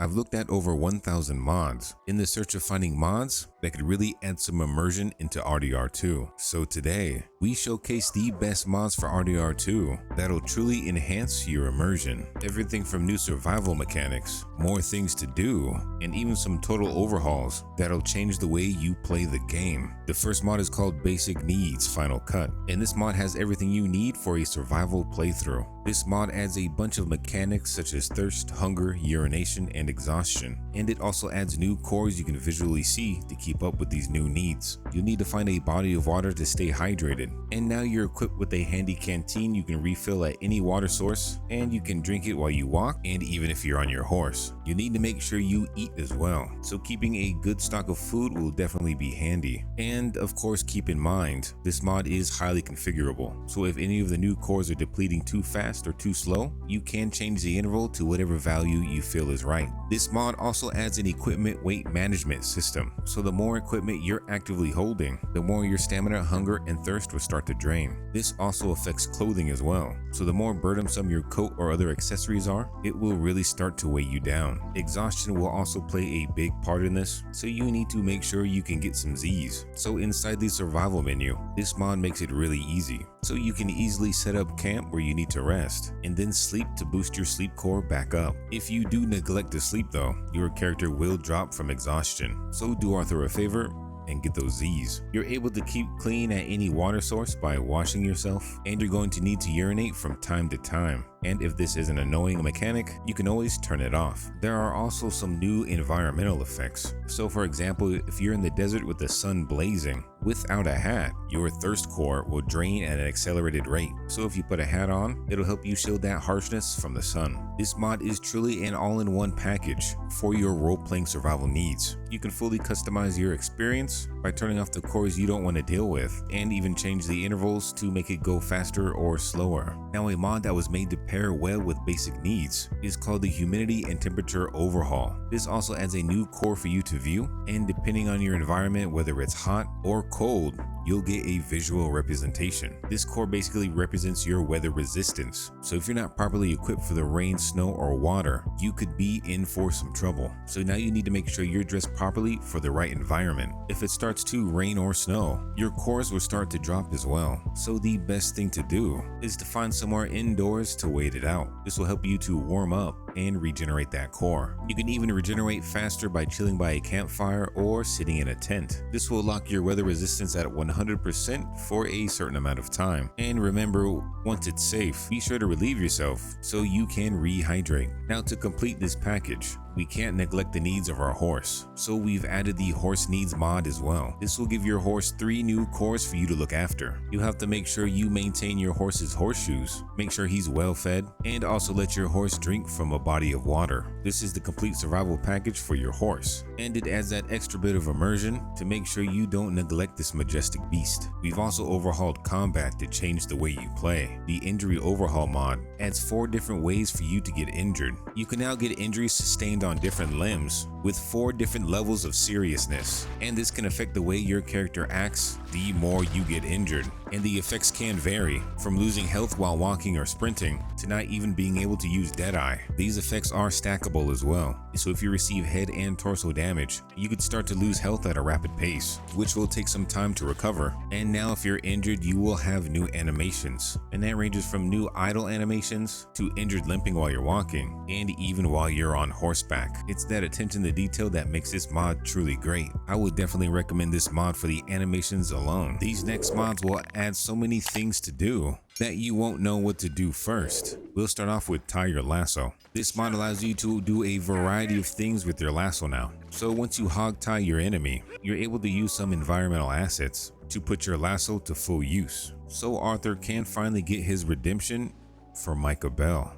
I've looked at over 1,000 mods in the search of finding mods that could really add some immersion into RDR2. So today, we showcase the best mods for RDR2 that'll truly enhance your immersion. Everything from new survival mechanics, more things to do, and even some total overhauls that'll change the way you play the game. The first mod is called Basic Needs Final Cut, and this mod has everything you need for a survival playthrough. This mod adds a bunch of mechanics such as thirst, hunger, urination, and exhaustion. And it also adds new cores you can visually see to keep up with these new needs. You'll need to find a body of water to stay hydrated. And now you're equipped with a handy canteen you can refill at any water source, and you can drink it while you walk and even if you're on your horse. You need to make sure you eat as well, so keeping a good stock of food will definitely be handy. And of course, keep in mind, this mod is highly configurable, so if any of the new cores are depleting too fast or too slow, you can change the interval to whatever value you feel is right. This mod also adds an equipment weight management system, so the more equipment you're actively holding, the more your stamina, hunger, and thirst will start to drain. This also affects clothing as well, so the more burdensome your coat or other accessories are, it will really start to weigh you down. Exhaustion will also play a big part in this, so you need to make sure you can get some Z's. So inside the survival menu, this mod makes it really easy, so you can easily set up camp where you need to rest, and then sleep to boost your sleep core back up. If you do neglect to sleep though, your character will drop from exhaustion, so do Arthur a favor and get those Z's. You're able to keep clean at any water source by washing yourself, and you're going to need to urinate from time to time. And if this is an annoying mechanic, you can always turn it off. There are also some new environmental effects. So for example, if you're in the desert with the sun blazing, without a hat, your thirst core will drain at an accelerated rate. So if you put a hat on, it'll help you shield that harshness from the sun. This mod is truly an all-in-one package for your role-playing survival needs. You can fully customize your experience by turning off the cores you don't want to deal with, and even change the intervals to make it go faster or slower. Now, a mod that was made to pair well with basic needs is called the Humidity and Temperature Overhaul. This also adds a new core for you to view, and depending on your environment, whether it's hot or cold, you'll get a visual representation. This core basically represents your weather resistance. So if you're not properly equipped for the rain, snow, or water, you could be in for some trouble. So now you need to make sure you're dressed properly for the right environment. If it starts to rain or snow, your cores will start to drop as well. So the best thing to do is to find somewhere indoors to wait it out. This will help you to warm up and regenerate that core. You can even regenerate faster by chilling by a campfire or sitting in a tent. This will lock your weather resistance at 100% for a certain amount of time. And remember, once it's safe, be sure to relieve yourself so you can rehydrate. Now, to complete this package, we can't neglect the needs of our horse, so we've added the horse needs mod as well. This will give your horse 3 new cores for you to look after. You have to make sure you maintain your horse's horseshoes, make sure he's well fed, and also let your horse drink from a body of water. This is the complete survival package for your horse, and it adds that extra bit of immersion to make sure you don't neglect this majestic beast. We've also overhauled combat to change the way you play. The Injury Overhaul mod adds 4 different ways for you to get injured. You can now get injuries sustained on different limbs with 4 different levels of seriousness, and this can affect the way your character acts the more you get injured. And the effects can vary from losing health while walking or sprinting to not even being able to use Deadeye. These effects are stackable as well, so if you receive head and torso damage, you could start to lose health at a rapid pace, which will take some time to recover. And now if you're injured, you will have new animations, and that ranges from new idle animations to injured limping while you're walking, and even while you're on horseback. It's that attention to detail that makes this mod truly great. I would definitely recommend this mod for the animations alone. These next mods will add so many things to do that you won't know what to do first. We'll start off with TieYourLasso. This mod allows you to do a variety of things with your lasso now. So once you hog tie your enemy, you're able to use some environmental assets to put your lasso to full use. So Arthur can finally get his redemption for Micah Bell.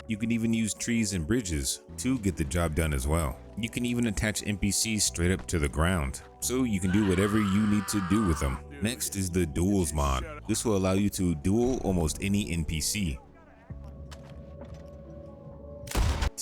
You can even use trees and bridges to get the job done as well. You can even attach NPCs straight up to the ground, so you can do whatever you need to do with them. Next is the Duels mod. This will allow you to duel almost any NPC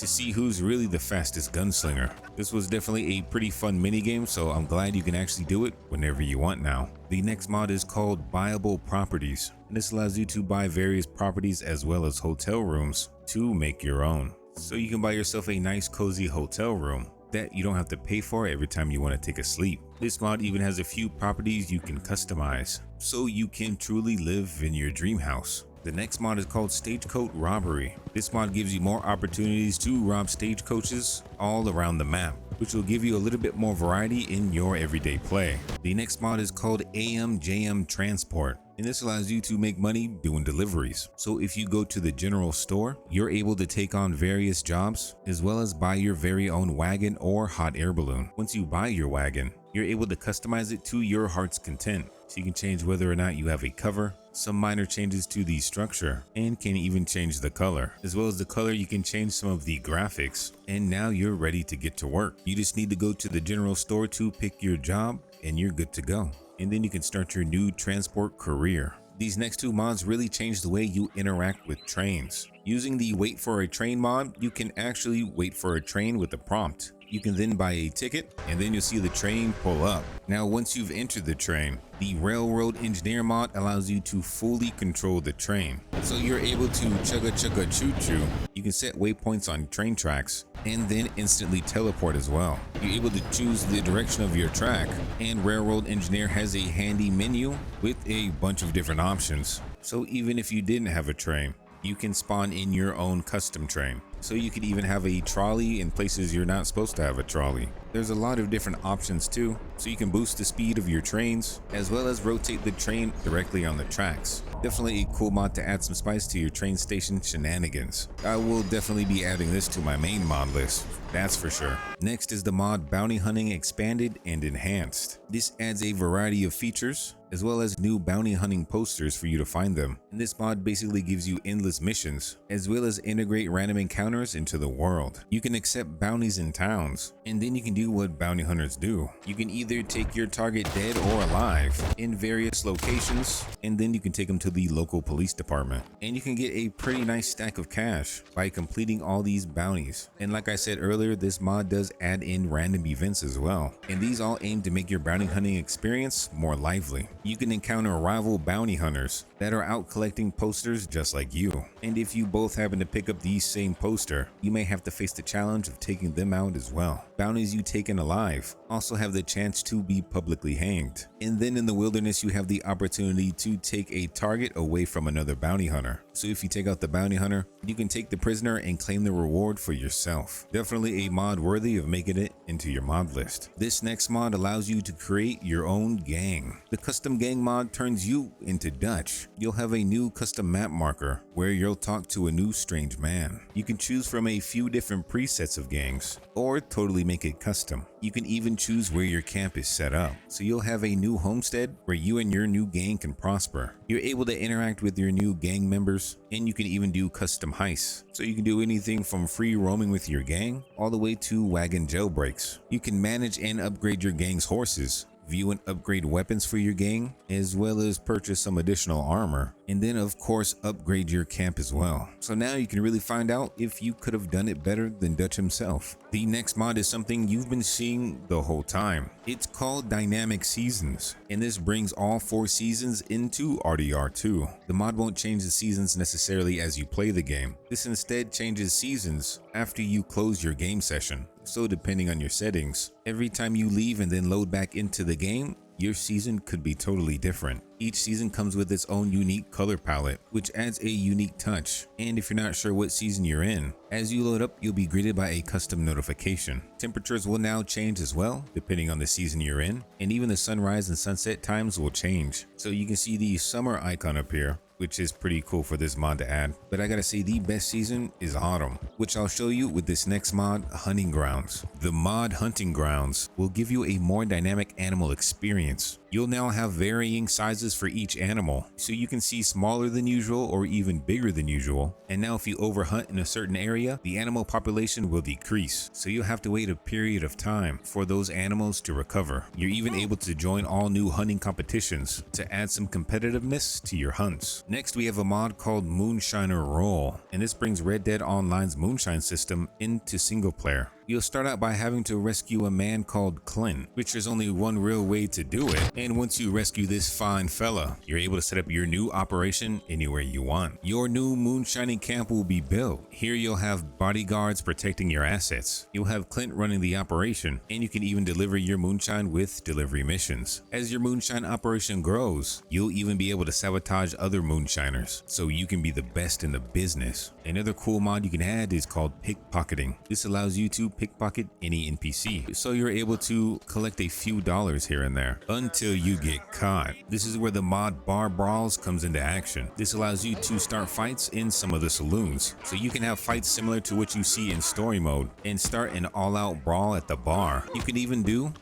to see who's really the fastest gunslinger. This was definitely a pretty fun minigame, so I'm glad you can actually do it whenever you want now. The next mod is called Buyable Properties, and this allows you to buy various properties as well as hotel rooms to make your own. so you can buy yourself a nice cozy hotel room that you don't have to pay for every time you want to take a sleep. This mod even has a few properties you can customize, so you can truly live in your dream house. The next mod is called Stagecoach Robbery. This mod gives you more opportunities to rob stagecoaches all around the map, which will give you a little bit more variety in your everyday play. The next mod is called AMJM Transport, and this allows you to make money doing deliveries. So if you go to the general store, you're able to take on various jobs as well as buy your very own wagon or hot air balloon. Once you buy your wagon, you're able to customize it to your heart's content. So you can change whether or not you have a cover, some minor changes to the structure, and can even change the color. As well as the color, you can change some of the graphics, and now you're ready to get to work. You just need to go to the general store to pick your job and you're good to go. And then you can start your new transport career. These next two mods really change the way you interact with trains. Using the wait for a train mod, you can actually wait for a train with a prompt. You can then buy a ticket and then you'll see the train pull up. Now, once you've entered the train, the Railroad Engineer mod allows you to fully control the train. So you're able to chugga chugga choo choo. You can set waypoints on train tracks and then instantly teleport as well. You're able to choose the direction of your track, and Railroad Engineer has a handy menu with a bunch of different options. So even if you didn't have a train, you can spawn in your own custom train. So you could even have a trolley in places you're not supposed to have a trolley. There's a lot of different options too, so you can boost the speed of your trains as well as rotate the train directly on the tracks. Definitely a cool mod to add some spice to your train station shenanigans. I will definitely be adding this to my main mod list, that's for sure. Next is the mod Bounty Hunting Expanded and Enhanced. This adds a variety of features as well as new bounty hunting posters for you to find them. And this mod basically gives you endless missions as well as integrate random encounters into the world. You can accept bounties in towns, and then you can do what bounty hunters do. You can either take your target dead or alive in various locations, and then you can take them to the local police department. And you can get a pretty nice stack of cash by completing all these bounties. And like I said earlier, this mod does add in random events as well. And these all aim to make your bounty hunting experience more lively. You can encounter rival bounty hunters that are out collecting posters just like you. And if you both happen to pick up the same poster, you may have to face the challenge of taking them out as well. Bounties you taken alive also have the chance to be publicly hanged. And then in the wilderness, you have the opportunity to take a target away from another bounty hunter. So if you take out the bounty hunter, you can take the prisoner and claim the reward for yourself. Definitely a mod worthy of making it into your mod list. This next mod allows you to create your own gang. The custom gang mod turns you into Dutch. You'll have a new custom map marker where you'll talk to a new strange man. You can choose from a few different presets of gangs or totally make it custom. You can even choose where your camp is set up. So you'll have a new homestead where you and your new gang can prosper. You're able to interact with your new gang members, and you can even do custom heists. So you can do anything from free roaming with your gang all the way to wagon jailbreaks. You can manage and upgrade your gang's horses, view and upgrade weapons for your gang, as well as purchase some additional armor, and then of course upgrade your camp as well. So now you can really find out if you could have done it better than Dutch himself. The next mod is something you've been seeing the whole time. It's called Dynamic Seasons, and this brings all 4 seasons into RDR2. The mod won't change the seasons necessarily as you play the game. This instead changes seasons after you close your game session. So depending on your settings, every time you leave and then load back into the game, your season could be totally different. Each season comes with its own unique color palette, which adds a unique touch. And if you're not sure what season you're in, as you load up, you'll be greeted by a custom notification. Temperatures will now change as well, depending on the season you're in, and even the sunrise and sunset times will change. So you can see the summer icon up here, which is pretty cool for this mod to add. But I gotta say, the best season is autumn, which I'll show you with this next mod, Hunting Grounds. The mod Hunting Grounds will give you a more dynamic animal experience. You'll now have varying sizes for each animal, so you can see smaller than usual or even bigger than usual. And now if you overhunt in a certain area, the animal population will decrease, so you'll have to wait a period of time for those animals to recover. You're even able to join all new hunting competitions to add some competitiveness to your hunts. Next, we have a mod called Moonshiner Role, and this brings Red Dead Online's moonshine system into single player. You'll start out by having to rescue a man called Clint, which there's only one real way to do it. And once you rescue this fine fella, you're able to set up your new operation anywhere you want. Your new moonshining camp will be built. Here you'll have bodyguards protecting your assets. You'll have Clint running the operation, and you can even deliver your moonshine with delivery missions. As your moonshine operation grows, you'll even be able to sabotage other moonshiners, so you can be the best in the business. Another cool mod you can add is called pickpocketing. This allows you to pickpocket any NPC, so you're able to collect a few dollars here and there until you get caught. This is where the mod Brawls comes into action. This allows you to start fights in some of the saloons, so you can have fights similar to what you see in story mode and start an all-out brawl at the bar. You can even do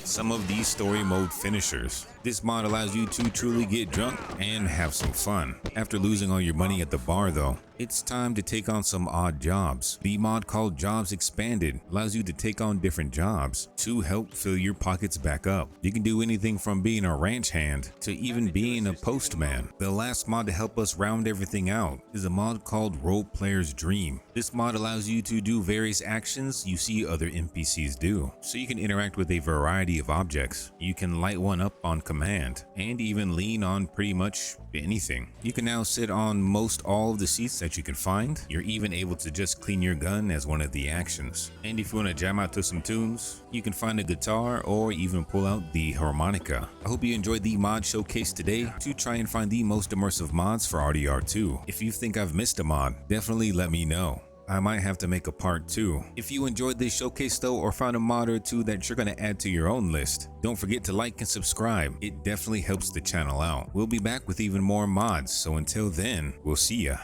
some of these story mode finishers. This mod allows you to truly get drunk and have some fun. After losing all your money at the bar though, it's time to take on some odd jobs. The mod called Jobs Expanded allows you to take on different jobs to help fill your pockets back up. You can do anything from being a ranch hand to even being a postman. The last mod to help us round everything out is a mod called Roleplayer's Dream. This mod allows you to do various actions you see other NPCs do, so you can interact with a variety of objects. You can light one up on command and even lean on pretty much anything. You can now sit on most all of the seats that you can find. You're even able to just clean your gun as one of the actions. And if you want to jam out to some tunes, you can find a guitar or even pull out the harmonica. I hope you enjoyed the mod showcase today to try and find the most immersive mods for RDR2. If you think I've missed a mod, definitely let me know. I might have to make a part 2. If you enjoyed this showcase though, or found a mod or two that you're going to add to your own list, don't forget to like and subscribe. It definitely helps the channel out. We'll be back with even more mods, so until then, we'll see ya.